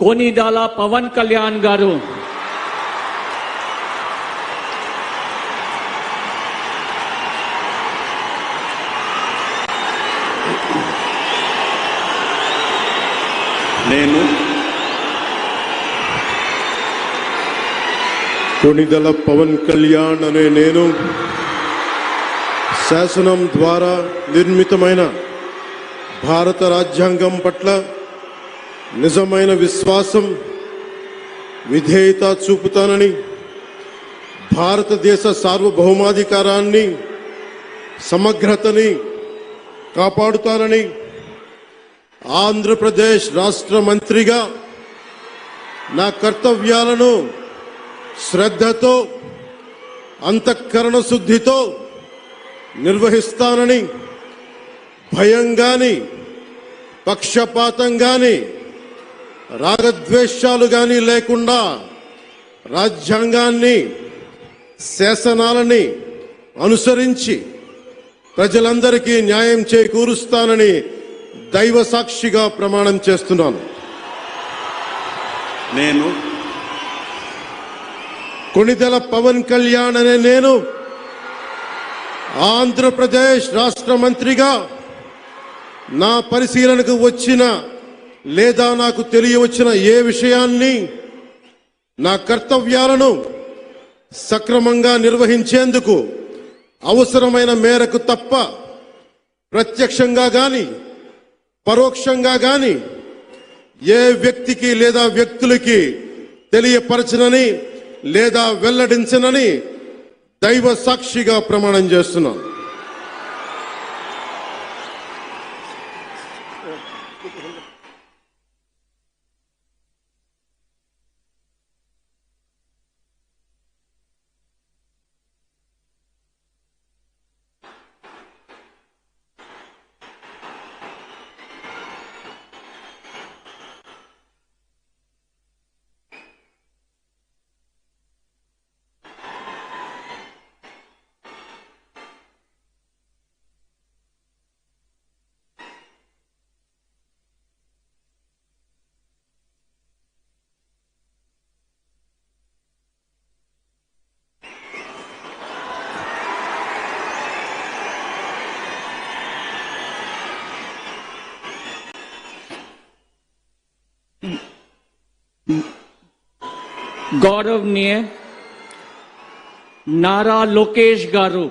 कोनिदाला पवन कल्याण गारू నేను కొనిదల పవన్ కళ్యాణ్ అనే నేను శాసనం ద్వారా నిర్మితమైన భారత రాజ్యాంగం పట్ల నిజమైన విశ్వాసం విధేయత చూపుతానని, భారతదేశ సార్వభౌమాధికారాన్ని సమగ్రతని కాపాడుతానని, ఆంధ్రప్రదేశ్ రాష్ట్ర మంత్రిగా నా కర్తవ్యాలను శ్రద్ధతో అంతఃకరణ శుద్ధితో నిర్వహిస్తానని, భయం గాని పక్షపాతం గాని రాగద్వేషాలు గాని లేకుండా రాజ్యాంగాన్ని శాసనాలని అనుసరించి ప్రజలందరికీ న్యాయం చేకూరుస్తానని దైవ సాక్షిగా ప్రమాణం చేస్తున్నాను. నేను కొనిదెల పవన్ కళ్యాణ్ అనే నేను ఆంధ్రప్రదేశ్ రాష్ట్ర మంత్రిగా నా పరిశీలనకు వచ్చిన లేదా నాకు తెలియవచ్చిన ఏ విషయాన్ని నా కర్తవ్యాలను సక్రమంగా నిర్వహించేందుకు అవసరమైన మేరకు తప్ప ప్రత్యక్షంగా గాని పరోక్షంగా గాని ఏ వ్యక్తికి లేదా వ్యక్తులకి తెలియపరచనని లేదా వెల్లడించనని దైవ సాక్షిగా ప్రమాణం చేస్తున్నాను. गौरवनीय नारा लोकेश गारू